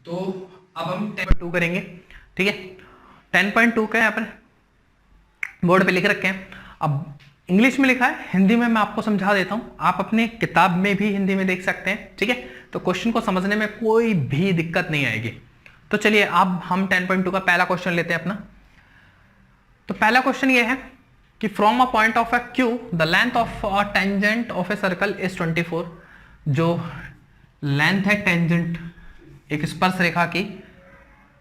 तो अब हम 10.2 करेंगे, ठीक है। 10.2 का यहाँ पर बोर्ड पे लिख रखे हैं। अब इंग्लिश में लिखा है, हिंदी में मैं आपको समझा देता हूँ, आप अपने किताब में भी हिंदी में देख सकते हैं, ठीक है। तो क्वेश्चन को समझने में कोई भी दिक्कत नहीं आएगी। तो चलिए अब हम 10.2 का पहला क्वेश्चन लेते हैं अपना। तो पहला क्वेश्चन ये है कि from a point of a Q the length of a tangent of a circle is 24। जो लेंथ है टेंजेंट एक स्पर्श रेखा की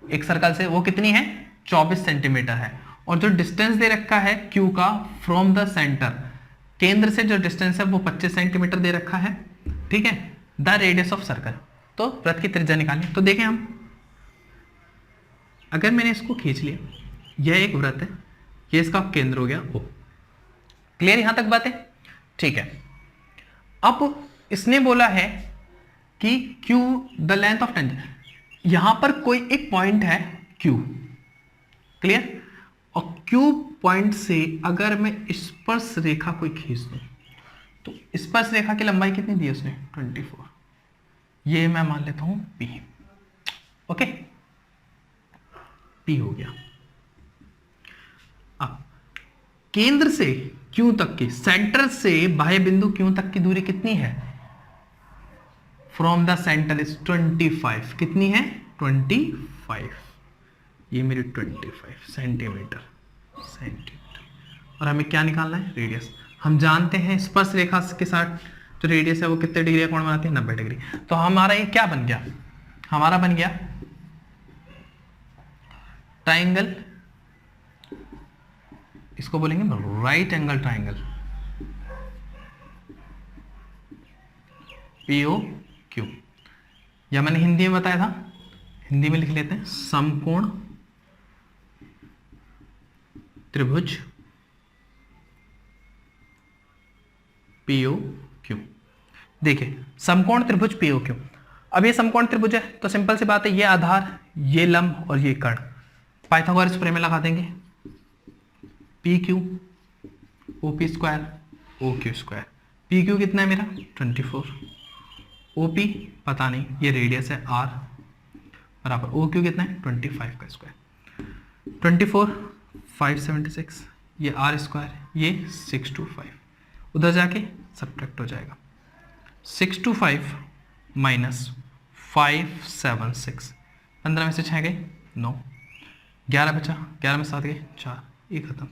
एक सर्कल से, वो कितनी है? 24 सेंटीमीटर है। और जो डिस्टेंस दे रखा है क्यू का फ्रॉम द सेंटर, केंद्र से जो डिस्टेंस है वो 25 सेंटीमीटर दे रखा है, ठीक है। द रेडियस ऑफ सर्कल, तो वृत्त की त्रिज्या निकालें। तो देखें हम, अगर मैंने इसको खींच लिया, यह एक वृत्त है, ये इसका केंद्र हो गया ओ। क्लियर यहां तक बात है? ठीक है। अब इसने बोला है कि Q the length of tangent, यहां पर कोई एक पॉइंट है Q, क्लियर। और Q पॉइंट से अगर मैं स्पर्श रेखा कोई खींच दूं, तो स्पर्श रेखा की लंबाई कितनी दी है उसने? 24। ये मैं मान लेता हूं P, ओके। P हो गया। अब केंद्र से Q तक की, सेंटर से बाह्य बिंदु Q तक की दूरी कितनी है? From the centre is 25। कितनी है? 25। ये मेरी 25 सेंटीमीटर। और हमें क्या निकालना है? रेडियस। हम जानते हैं स्पर्श रेखा के साथ जो रेडियस है वो कितने डिग्री का कोण बनाती है? 90 डिग्री। तो हमारा ये क्या बन गया? हमारा बन गया ट्राइंगल, इसको बोलेंगे राइट एंगल ट्राइंगल, POQ। या मैंने हिंदी में बताया था, हिंदी में लिख लेते हैं, समकोण त्रिभुज POQ। देखिए समकोण त्रिभुज POQ। अब ये समकोण त्रिभुज है तो सिंपल सी बात है, ये आधार, ये लंब और ये कर्ण, पाइथागोरस प्रमेय लगा देंगे। PQ OP square OQ square. PQ कितना है मेरा? 24। OP पता नहीं, ये रेडियस है R, बराबर OQ कितना है? 25 का स्क्वायर। 24 576, ये R स्क्वायर, ये 625, उधर जाके सब्ट्रैक्ट हो जाएगा। 625 माइनस 576, 15 में से 6 गए 9, 11 बचा, 11 में 7 गए 4, ये खत्म।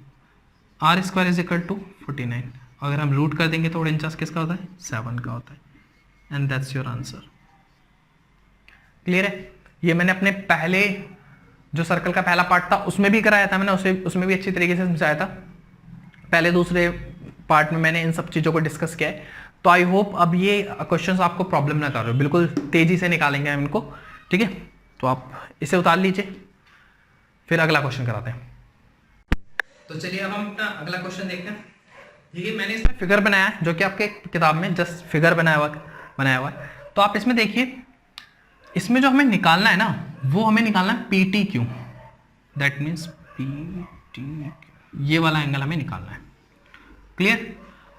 R square is equal to 49। अगर हम रूट कर देंगे तो 49 किसका होता है? 7 का होता है। And that's your answer. Clear है? ये मैंने अपने पहले जो सर्कल का पहला पार्ट था उसमें भी कराया था, मैंने उसमें भी अच्छी तरीके से समझाया था। पहले दूसरे पार्ट में मैंने इन सब चीज़ों को डिस्कस किया है। तो आई होप अब ये क्वेश्चंस आपको प्रॉब्लम ना कर रहे हो, बिल्कुल तेजी से निकालेंगे हम इनको, ठीक है। तो आप इसे उतार लीजिए, फिर अगला क्वेश्चन कराते हैं। तो चलिए अब हम अपना अगला क्वेश्चन देखते हैं। देखिए मैंने इसमें फिगर बनाया है, जो कि आपके किताब में जस्ट फिगर बनाया हुआ है। तो आप इसमें देखिए, इसमें जो हमें निकालना है ना, वो हमें निकालना है PTQ, दैट मीन्स PTQ, ये वाला एंगल हमें निकालना है। क्लियर?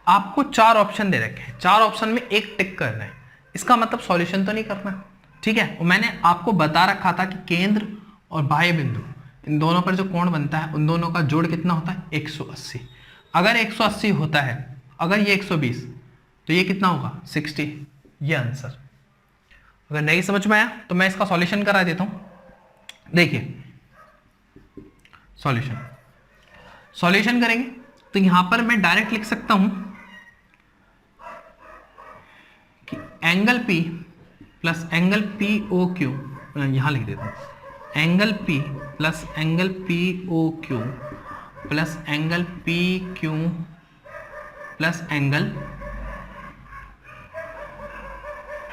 आपको 4 ऑप्शन दे रखे हैं, 4 ऑप्शन में एक टिक करना है। इसका मतलब सॉल्यूशन तो नहीं करना, ठीक है। और मैंने आपको बता रखा था कि केंद्र और बाह्य बिंदु, इन दोनों पर जो कोण बनता है उन दोनों का जोड़ कितना होता है? 180। अगर 180 होता है, अगर ये 120, तो ये कितना होगा? 60। ये आंसर। अगर नहीं समझ में आया तो मैं इसका सॉल्यूशन करा देता हूं। देखिए सॉल्यूशन करेंगे तो यहां पर मैं डायरेक्ट लिख सकता हूं कि angle P plus angle POQ, यहां लिख देता हूं, angle P plus angle POQ plus angle PQ plus angle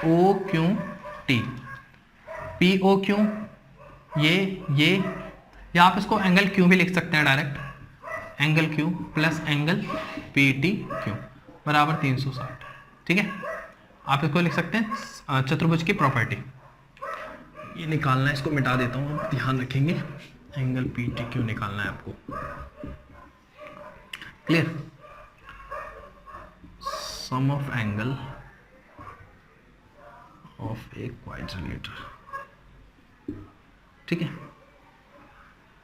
OQT। POQ ये या आप इसको एंगल Q भी लिख सकते हैं direct, angle Q plus angle PTQ बराबर 360, ठीक है। आप इसको लिख सकते हैं चतुर्भुज की प्रॉपर्टी। ये निकालना है, इसको मिटा देता हूँ, ध्यान रखेंगे, एंगल PTQ निकालना है आपको। Clear? Sum of angle of a quadrilateral, ठीक है,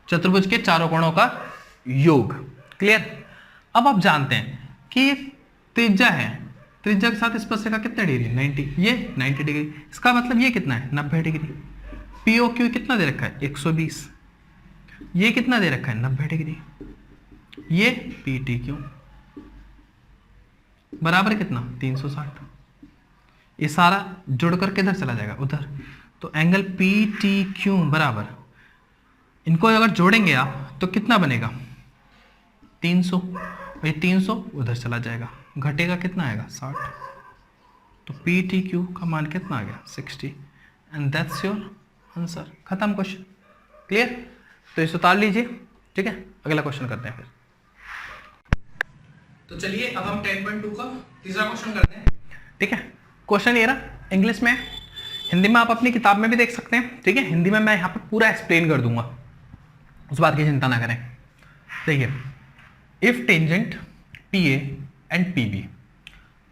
चतुर्भुज के चारों कोणों का योग। क्लियर। अब आप जानते हैं कि ये त्रिज्या है, त्रिज्या के साथ स्पर्शरेखा कितने डिग्री है 90, ये 90 डिग्री, इसका मतलब ये कितना है 90 डिग्री। पीओ क्यू कितना दे रखा है 120, ये कितना दे रखा है 90 डिग्री, ये पी टी क्यू बराबर कितना 360। ये सारा जुड़ कर किधर चला जाएगा उधर, तो एंगल पी टी क्यू बराबर, इनको अगर जोड़ेंगे आप तो कितना बनेगा 300, और ये 300 उधर चला जाएगा, घटेगा कितना आएगा 60, तो पी टी क्यू का मान कितना आ गया 60, एंड दैट्स योर आंसर। खत्म क्वेश्चन। क्लियर। तो इसे उतार लीजिए। ठीक है, अगला क्वेश्चन करते हैं फिर। तो चलिए अब हम 10.2 का तीसरा क्वेश्चन करते हैं। ठीक है, क्वेश्चन ये रहा, इंग्लिश में, हिंदी में आप अपनी किताब में भी देख सकते हैं। ठीक है, हिंदी में मैं यहाँ पे पूरा एक्सप्लेन कर दूंगा, उस बात की चिंता ना करें। देखिए, if tangent P A and P B,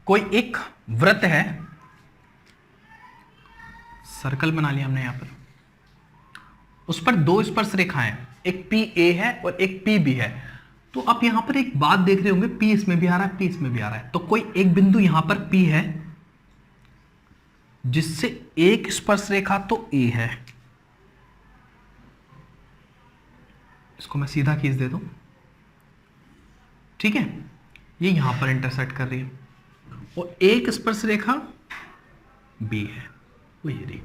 कोई एक वृत्त है, सर्कल बना लिया हमने यहाँ पर, उस पर दो स्पर्श रेखाएं, एक पी ए है और एक पी बी है। तो आप यहां पर एक बात देख रहे होंगे, पी इसमें भी आ रहा है, पी इसमें भी आ रहा है, तो कोई एक बिंदु यहां पर पी है जिससे एक स्पर्श रेखा तो ए है, इसको मैं सीधा खींच देता हूं। ठीक है, ये यहां पर इंटरसेक्ट कर रही है, और एक स्पर्श रेखा बी है, वो ये रही।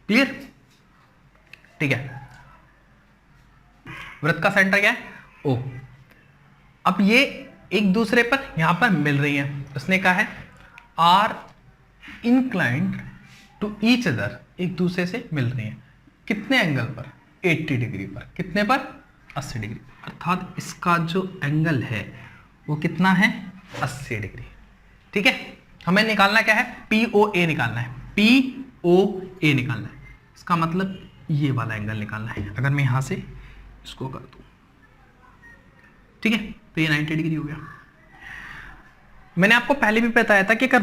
क्लियर। ठीक है, वृत्त का सेंटर क्या है ओ। अब ये एक दूसरे पर यहां पर मिल रही है, उसने कहा है are inclined to each other, एक दूसरे से मिल रही है, कितने एंगल पर 80 डिग्री पर, कितने पर 80 डिग्री, अर्थात इसका जो एंगल है वो कितना है 80 डिग्री। ठीक है, हमें निकालना क्या है पी ओ ए निकालना है, पी ओ ए निकालना है, इसका मतलब ये वाला एंगल निकालना है। अगर मैं यहां से इसको कर दूं, ठीक है, तो ये 90 डिग्री हो गया। मैंने आपको पहले भी बताया था कि अगर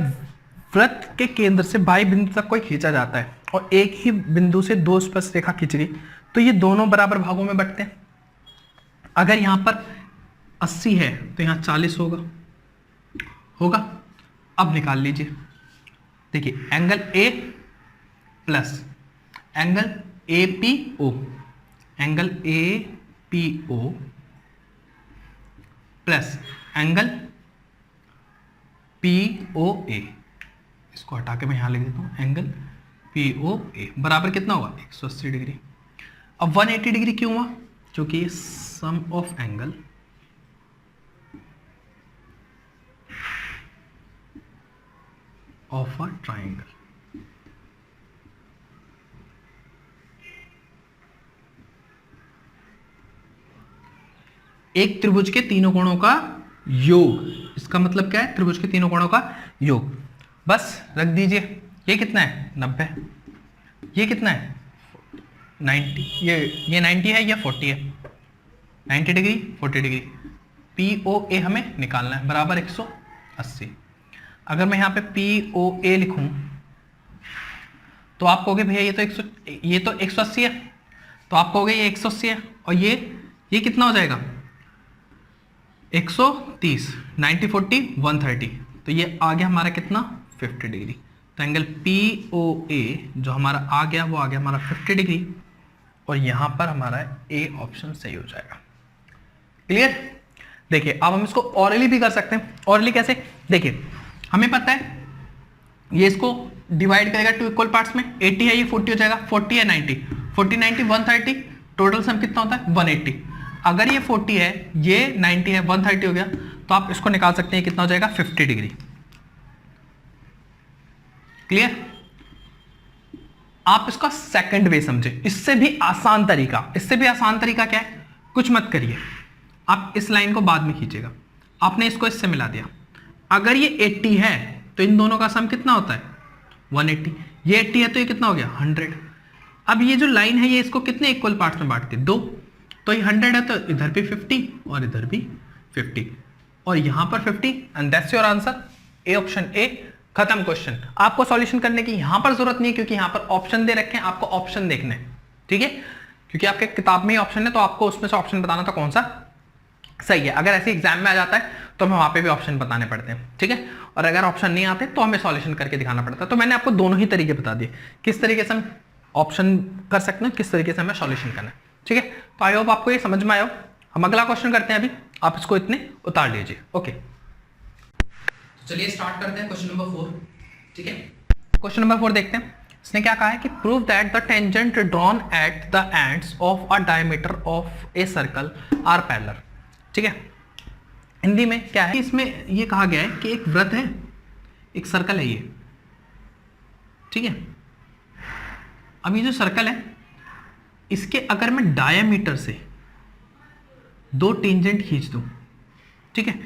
वृत्त के केंद्र से बाई बिंदु तक कोई खींचा जाता है और एक ही बिंदु से दो स्पर्श रेखा खींच रही, तो ये दोनों बराबर भागों में बंटते हैं। अगर यहां पर 80 है तो यहां 40 होगा। अब निकाल लीजिए, देखिए angle A plus angle A P O, angle A P O plus angle P O A, इसको हटा के मैं यहां लिख देता हूं, एंगल पी ओ ए बराबर कितना होगा 180 डिग्री। अब 180 डिग्री क्यों हुआ, क्योंकि ये sum of angle of a triangle. एक त्रिभुज के तीनों कोणों का योग, इसका मतलब क्या है त्रिभुज के तीनों कोणों का योग। बस रख दीजिए, ये कितना है 90, ये कितना है 90, ये 90 है, ये 40 है, 90 डिग्री 40 डिग्री, पी ओ ए हमें निकालना है बराबर 180। अगर मैं यहाँ पे पी ओ ए लिखूं तो आप कहोगे भैया ये तो 180 है, तो आप कहोगे ये 180 है, और ये कितना हो जाएगा 130, 90 40 130, तो ये आ गया हमारा कितना 50 डिग्री। तो एंगल पी ओ ए जो हमारा आ गया वो आ गया हमारा 50 डिग्री, और यहां पर हमारा ए ऑप्शन सही हो जाएगा। क्लियर। देखिए अब हम इसको ऑरली भी कर सकते हैं। ऑरली कैसे, देखिए हमें पता है ये इसको डिवाइड करेगा टू इक्वल पार्ट्स में, 80 है ये 40 हो जाएगा, 40 है 90, 40 90 130, टोटल सम कितना होता है 180। अगर ये 40 है ये 90 है 130 हो गया, तो आप इसको निकाल सकते हैं कितना हो जाएगा 50 डिग्री। क्लियर। आप इसका सेकंड वे समझे, इससे भी आसान तरीका क्या है, कुछ मत करिए, आप इस लाइन को बाद में खींचेगा, आपने इसको इससे मिला दिया, अगर ये 80 है तो इन दोनों का सम कितना होता है 180, ये 80 है तो ये कितना हो गया 100। अब ये जो लाइन है ये इसको कितने इक्वल पार्ट्स में बांटती है 2, तो ये 100 है तो इधर भी 50 और इधर भी 50 और यहां पर 50, and that's your answer. A option A खत्म क्वेश्चन। आपको सॉल्यूशन करने की यहां पर जरूरत नहीं है, क्योंकि यहां पर ऑप्शन दे रखे हैं, आपको ऑप्शन देखने हैं, ठीक है, क्योंकि आपके किताब में ही ऑप्शन है, तो आपको उसमें से ऑप्शन बताना था कौन सा सही है। अगर ऐसे एग्जाम में आ जाता है तो हमें वहां पे भी ऑप्शन बताने पड़ते हैं, ठीक है, और अगर ऑप्शन नहीं आते तो हमें सॉल्यूशन करके दिखाना पड़ता है। तो मैंने आपको दोनों ही तरीके बता दिए, किस तरीके से हम ऑप्शन कर सकते हैं, किस तरीके से हमें सॉल्यूशन करना है, ठीक है। तो आई होप आपको ये समझ में आया। हम अगला क्वेश्चन करते हैं, अभी आप इसको इतने उतार लीजिए, ओके। चलिए स्टार्ट करते हैं क्वेश्चन नंबर 4, ठीक है। क्वेश्चन नंबर 4 देखते हैं। इसने क्या कहा है कि prove that the tangent drawn at the ends of a diameter of a circle are parallel, ठीक है। हिंदी में क्या है, इसमें ये कहा गया है कि एक वृत्त है, एक सर्कल है ये, ठीक है। अब ये जो सर्कल है, इसके अगर मैं डायमीटर से 2 टेंजेंट खींच दूं, ठीक है,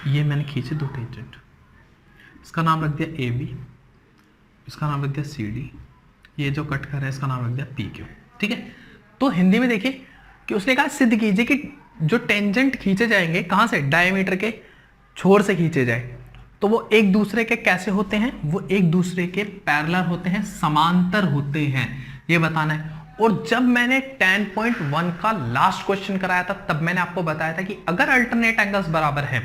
ये मैंने खींचे 2 टेंजेंट, इसका नाम रख दिया ए बी, इसका नाम रख दिया सी डी, ये जो कट कर रहा है इसका नाम रख दिया पी क्यू, ठीक है। तो हिंदी में देखिए कि उसने कहा सिद्ध कीजिए कि जो टेंजेंट खींचे जाएंगे कहाँ से, डायमीटर के छोर से खींचे जाए, तो वो एक दूसरे के कैसे होते हैं, वो एक दूसरे के पैरेलल होते हैं, समांतर होते हैं, ये बताना है। और जब मैंने 10.1 का लास्ट क्वेश्चन कराया था, तब मैंने आपको बताया था कि अगर अल्टरनेट एंगल्स बराबर हैं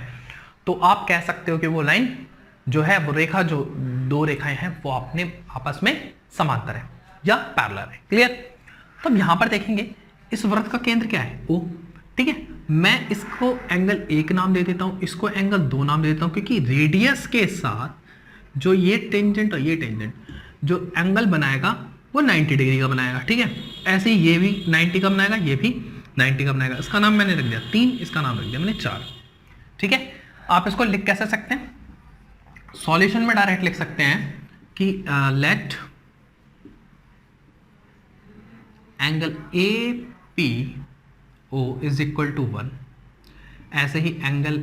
तो आप कह सकते हो कि वो लाइन जो है, वो रेखा, जो 2 रेखाएं हैं वो अपने आपस में समांतर है या पैरेलल है, क्लियर। तो अब यहां पर देखेंगे इस वृत्त का केंद्र क्या है, ओ, ठीक है। मैं इसको एंगल 1 नाम दे देता हूं, इसको एंगल 2 नाम दे देता हूं, क्योंकि रेडियस के साथ जो ये टेंजेंट और ये टेंजेंट जो एंगल बनाएगा वो 90 डिग्री का बनाएगा, ठीक है। ऐसे ही ये भी 90 का बनाएगा, ये भी 90 का बनाएगा। इसका नाम मैंने रख दिया 3, इसका नाम रख दिया मैंने 4, ठीक है। आप इसको लिख कैसे सकते हैं, सॉल्यूशन में डायरेक्ट लिख सकते हैं कि let angle A P O is equal to 1, ऐसे ही angle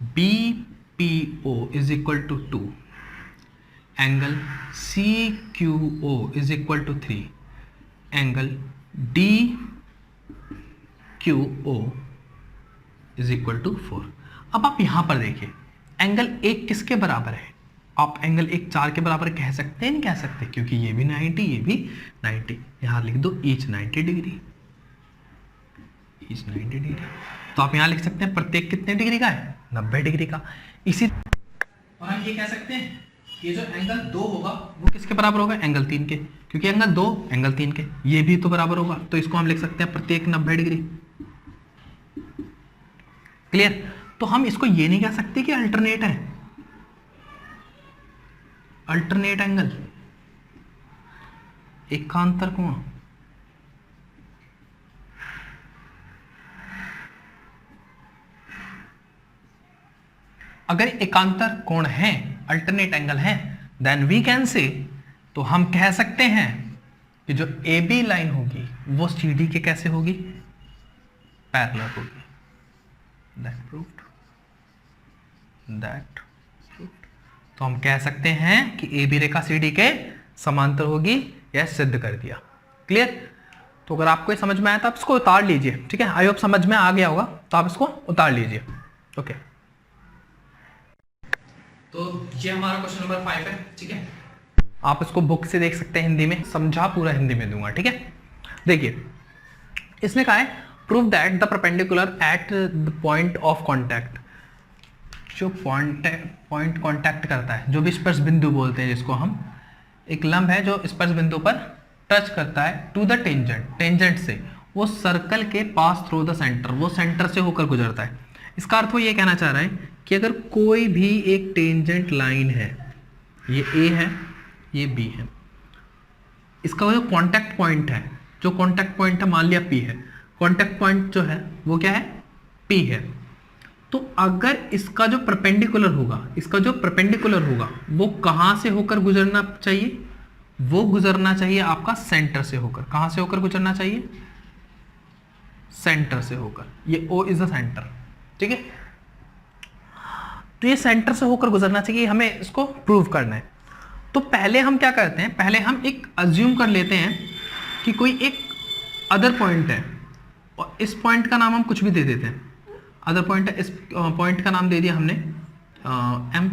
B P O is equal to 2, angle C Q O is equal to 3, angle D Q O is equal to 4। अब आप यहां पर देखिए एंगल 1 किसके बराबर है, आप एंगल 1 4 के बराबर कह सकते हैं, नहीं कह सकते, क्योंकि ये भी 90, ये भी 90, यहां लिख दो ईच 90 डिग्री, ईच 90 डिग्री। तो आप यहां लिख सकते हैं प्रत्येक कितने डिग्री का है, 90 डिग्री का। इसी और हम ये कह सकते हैं ये जो एंगल 2 होगा वो किसके बराबर होगा, एंगल 3 के, क्योंकि एंगल 2 एंगल 3 के, ये भी तो बराबर होगा, तो इसको हम लिख सकते हैं प्रत्येक 90 डिग्री, क्लियर। तो हम इसको ये नहीं कह सकते कि अल्टरनेट है, अल्टरनेट एंगल, एकांतर कोण, अगर एकांतर कोण है, अल्टरनेट एंगल है, देन वी कैन से, तो हम कह सकते हैं कि जो ए बी लाइन होगी वो सी डी के कैसे होगी, पैरेलल होगी। That proved, that proved. तो हम कह सकते हैं कि A B Rekha C D के समांतर होगी, यह सिद्ध कर दिया, क्लियर। तो अगर आपको ये समझ में आया तो आप इसको उतार लीजिए, ठीक है। आई होप समझ में आ गया होगा, तो आप इसको उतार लीजिए, ओके। तो ये हमारा क्वेश्चन नंबर 5 है, ठीक है। आप इसको बुक से देख सकते हैं, हिंदी में समझा पूरा हिंदी में दूंगा, ठीक है। देखिए इसने कहा है prove that the perpendicular at the point of contact, जो पॉइंट कॉन्टैक्ट करता है, जो भी स्पर्श बिंदु बोलते हैं जिसको हम, एक लंब है जो स्पर्श बिंदु पर टच करता है टू द टेंजेंट, टेंजेंट से वो सर्कल के पास थ्रू द सेंटर, वो सेंटर से होकर गुजरता है। इसका अर्थ वो ये कहना चाह रहा है कि अगर कोई भी एक टेंजेंट लाइन है, ये ए है, ये बी है, इसका जो कांटेक्ट पॉइंट है, जो कांटेक्ट पॉइंट है मान लिया पी है, कांटेक्ट पॉइंट जो है वो क्या है, पी है। तो अगर इसका जो परपेंडिकुलर होगा, इसका जो परपेंडिकुलर होगा वो कहां से होकर गुजरना चाहिए, वो गुजरना चाहिए आपका सेंटर से होकर। कहां से होकर गुजरना चाहिए, सेंटर से होकर। ये O इज द सेंटर, ठीक है। तो ये सेंटर से होकर गुजरना चाहिए, हमें इसको प्रूव करना है। तो पहले हम क्या करते हैं, पहले हम एक अज्यूम कर लेते हैं कि कोई एक अदर पॉइंट है, और इस पॉइंट का नाम हम कुछ भी दे देते हैं। अदर पॉइंट है, इस पॉइंट का नाम दे दिया हमने एम।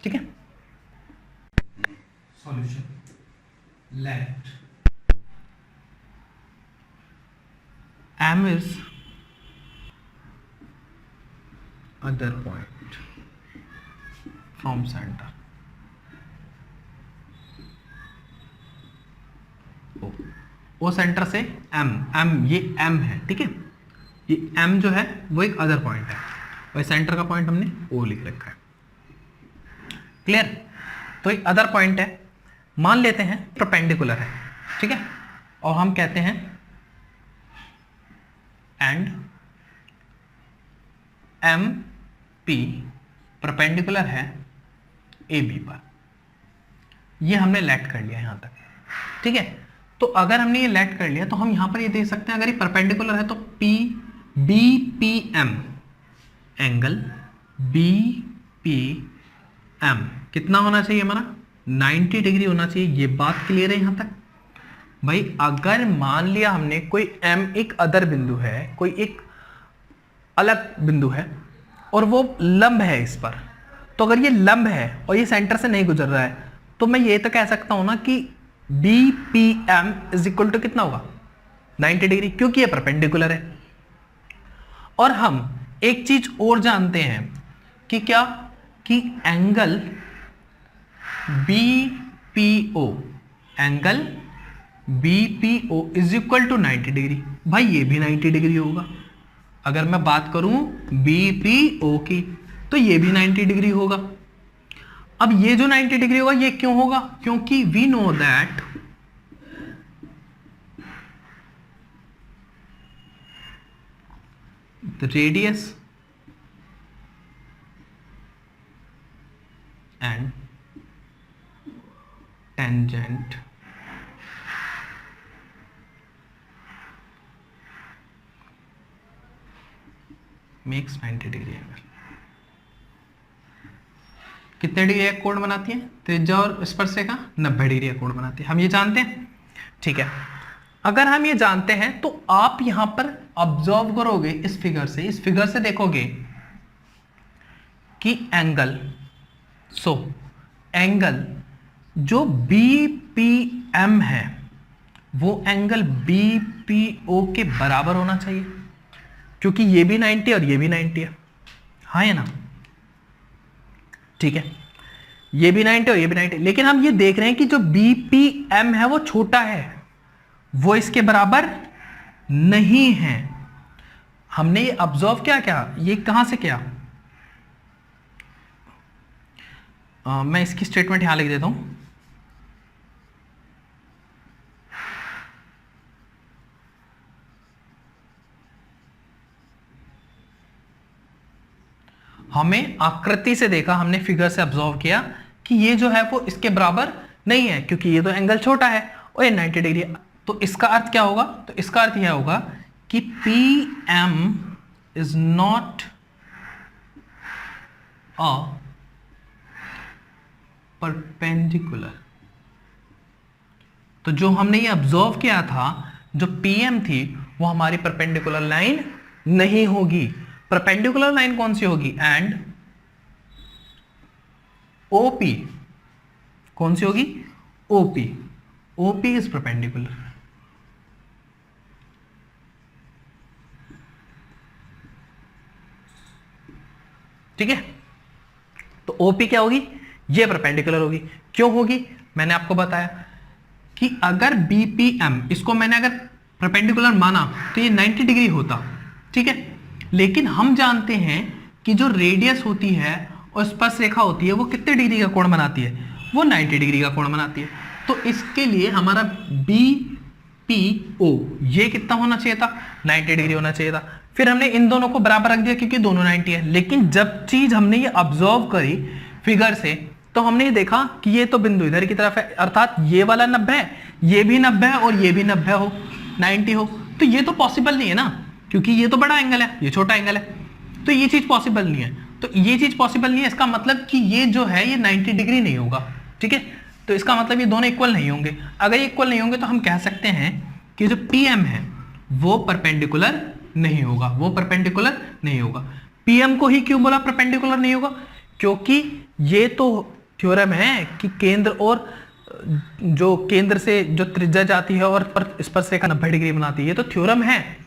ठीक है, solution let M is other point from centre O centre से एम ये एम है। ठीक है, ये एम जो है वो एक अदर पॉइंट है और सेंटर का पॉइंट हमने ओ लिख रखा है। क्लियर? तो एक अदर पॉइंट है, मान लेते हैं परपेंडिकुलर है। ठीक है, और हम कहते हैं एंड एम पी परपेंडिकुलर है ए बी पर। ये हमने लेट कर लिया यहां तक। ठीक है, तो अगर हमने ये लेट कर लिया तो हम यहां पर ये दे सकते हैं, अगर ये परपेंडिकुलर है तो P B P M angle B P M कितना होना चाहिए हमारा 90 डिग्री होना चाहिए। ये बात क्लियर है यहां तक? भाई अगर मान लिया हमने कोई एम एक अदर बिंदु है, कोई एक अलग बिंदु है और वो लंब है इस पर, तो अगर ये लंब है और ये सेंटर से नहीं गुजर रहा है तो मैं ये तो कह सकता हूं ना कि B P M is equal to कितना होगा 90 डिग्री, क्योंकि ये परपेंडिकुलर है। और हम एक चीज और जानते हैं कि क्या, कि angle B P O angle B P O is equal to 90 degree. भाई ये भी 90 डिग्री होगा। अगर मैं बात करूं बी पी ओ की तो ये भी 90 डिग्री होगा। अब ये जो 90 डिग्री होगा ये क्यों होगा? क्योंकि we know that the radius and tangent makes 90 degree angle. कितने डिग्री का कोण बनाती है? त्रिज्या और स्पर्शरेखा 90 डिग्री का कोण बनाती है, हम ये जानते हैं। ठीक है, अगर हम ये जानते हैं तो आप यहां पर ऑब्जर्व करोगे इस फिगर से देखोगे कि एंगल एंगल जो बी पी एम है वो एंगल बी पी ओ के बराबर होना चाहिए, क्योंकि ये भी 90 और ये भी 90 है। हाँ है ना? ठीक है, ये भी 90 और ये भी 90, लेकिन हम ये देख रहे हैं कि जो बी पी एम है वो छोटा है, वो इसके बराबर नहीं है। हमने ये ऑब्जर्व क्या ये कहां से किया? मैं इसकी स्टेटमेंट यहां लिख देता हूं। हमें आकृति से देखा, हमने फिगर से ऑब्जर्व किया कि ये जो है वो इसके बराबर नहीं है, क्योंकि ये तो एंगल छोटा है और ये 90 डिग्री है। तो इसका अर्थ क्या होगा? तो इसका अर्थ यह होगा कि P M is not a perpendicular. तो जो हमने ये ऑब्जर्व किया था, जो पीएम थी वो हमारी परपेंडिकुलर लाइन नहीं होगी। परपेंडिकुलर लाइन कौन सी होगी? एंड ओपी कौन सी होगी? ओपी। OP is perpendicular. ठीक है, तो ओपी क्या होगी? ये परपेंडिकुलर होगी। क्यों होगी? मैंने आपको बताया कि अगर बीपीएम इसको मैंने अगर परपेंडिकुलर माना तो ये 90 डिग्री होता। ठीक है, लेकिन हम जानते हैं कि जो रेडियस होती है और स्पर्श रेखा होती है वो कितने डिग्री का कोण बनाती है? वो 90 डिग्री का कोण बनाती है। तो इसके लिए हमारा बी पी ओ ये कितना होना चाहिए था? 90 डिग्री होना चाहिए था। फिर हमने इन दोनों को बराबर रख दिया क्योंकि दोनों 90 है। लेकिन जब चीज हमने ये ऑब्जर्व करी फिगर से तो हमने ये देखा कि ये तो बिंदु इधर की तरफ है, अर्थात ये वाला 90 है, ये भी 90 है और ये भी 90 हो 90 हो, तो ये तो पॉसिबल नहीं है ना, क्योंकि ये तो बड़ा एंगल है, ये छोटा एंगल है, तो ये चीज पॉसिबल नहीं है। तो ये चीज पॉसिबल नहीं है, इसका मतलब कि ये जो है ये 90 डिग्री नहीं होगा। ठीक है, तो इसका मतलब ये दोनों इक्वल नहीं होंगे। अगर ये इक्वल नहीं होंगे तो हम कह सकते हैं कि जो पी एम है वो परपेंडिकुलर नहीं होगा, वो परपेंडिकुलर नहीं होगा। पीएम को ही क्यों बोला परपेंडिकुलर नहीं होगा? क्योंकि ये तो थ्योरम है कि केंद्र और जो केंद्र से जो त्रिज्या जाती है और पर स्पर्श रेखा 90 डिग्री बनाती है, ये तो थ्योरम है।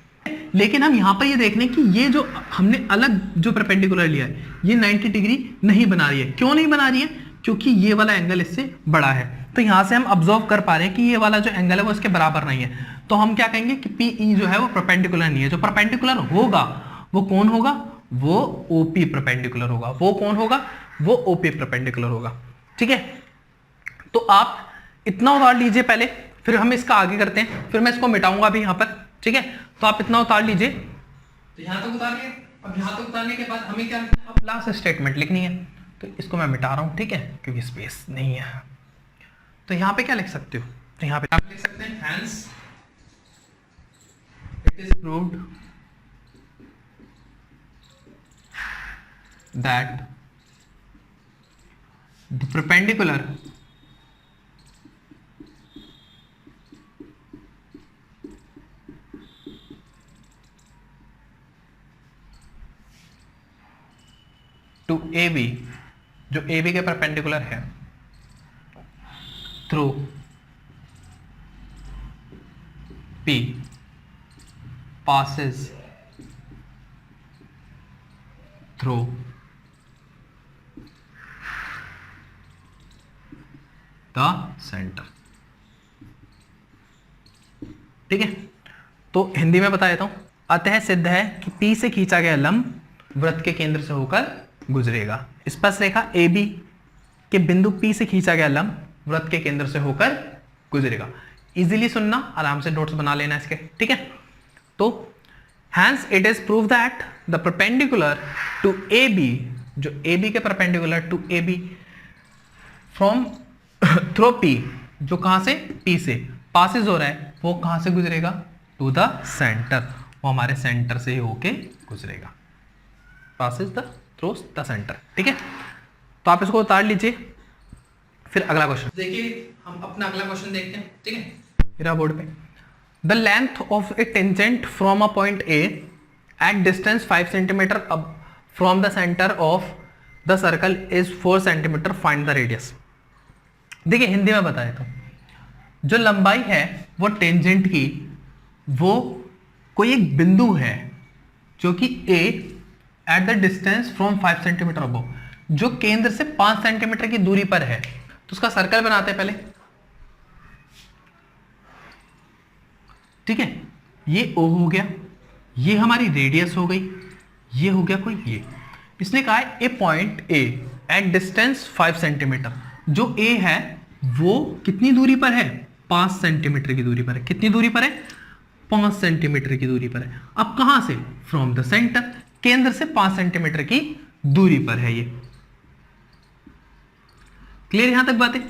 लेकिन हम यहाँ पर ये देख लें कि ये जो हमने अलग जो परपेंडिकुलर लिया है ये 90 डिग्री नहीं बना रही है। क्यों नहीं बना रही है? क्योंकि ये वाला एंगल इससे बड़ा है। तो यहाँ से हम ऑब्जर्व कर पा रहे हैं कि ये वाला जो एंगल है वो इसके बराबर नहीं है। तो हम क्या कहेंगे कि पीई जो है वो परपेंडिकुलर नहीं है। जो परपेंडिकुलर होगा वो कौन होगा? वो ओपी परपेंडिकुलर होगा। वो कौन होगा? वो ओपी परपेंडिकुलर होगा। ठीक है, तो आप इतना उतार लीजिए पहले, फिर हम इसका आगे करते हैं, फिर मैं इसको मिटाऊंगा भी यहाँ पर। ठीक है, तो आप इतना उतार लीजिए, तो यहां तक उतार लिया। अब यहां तक उतारने के बाद हमें क्या लिखना है? अब लास्ट स्टेटमेंट लिखनी है। तो इसको मैं मिटा रहा हूं, ठीक है, क्योंकि स्पेस नहीं है। तो यहां पे क्या लिख सकते हो? तो यहां पे आप लिख सकते हैं hence it is proved that the perpendicular to A B, जो ए बी के परपेंडिकुलर है, through P passes through the centre. ठीक है, तो हिंदी में बता देता हूं। अतः सिद्ध है कि P से खींचा गया लंब वृत्त के केंद्र से होकर गुजरेगा। स्पर्श रेखा AB के बिंदु P से खींचा गया लंब वृत्त के केंद्र से होकर गुजरेगा। इजीली सुनना, आराम से नोट्स बना लेना इसके। ठीक है, तो hence it is proved that the perpendicular to AB, जो AB के perpendicular to AB from through P, जो कहां से? P से पासिस हो रहा है, वो कहां से गुजरेगा? टू द सेंटर, वो हमारे सेंटर से ही होके गुजरेगा। Passes the through the centre. ठीक है, तो आप इसको उतार लीजिए, फिर अगला क्वेश्चन देखिए। हम अपना अगला क्वेश्चन देखते हैं। ठीक है, मेरा बोर्ड पे the length of a tangent from a point A at distance 5 cm from the center of the circle is 4 cm. Find the radius. देखिए हिंदी में बताया तो जो लंबाई है वो टेंजेंट की, वो कोई एक बिंदु है जो कि A at the distance from 5 cm above, जो केंद्र से 5 सेंटीमीटर की दूरी पर है। तो उसका सर्कल बनाते हैं पहले। ठीक है, ये O हो गया, ये हमारी रेडियस हो गई, ये हो गया कोई ये। इसने कहा है a point A at distance 5 centimetre. जो A है वो कितनी दूरी पर है? 5 सेंटीमीटर की दूरी पर है। कितनी दूरी पर है? 5 सेंटीमीटर की दूरी पर है। अब कहां से? फ्रॉम द सेंटर, केंद्र से 5 सेंटीमीटर की दूरी पर है ये। क्लियर यहां तक बातें?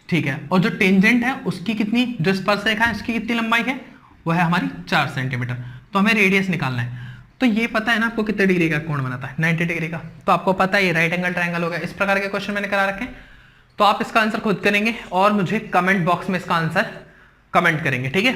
ठीक है, और जो टेंजेंट है उसकी कितनी, जो स्पर्श रेखा है उसकी कितनी लंबाई है? वो है हमारी 4 सेंटीमीटर। तो हमें रेडियस निकालना है। तो ये पता है ना आपको कितने डिग्री का कोण बनाता है? 90 डिग्री का। तो आपको पता है ये राइट एंगल ट्रायंगल हो गया। इस प्रकार के क्वेश्चन मैंने करा रखे हैं। तो आप इसका आंसर खुद करेंगे और मुझे कमेंट बॉक्स में इसका आंसर कमेंट करेंगे। ठीक है।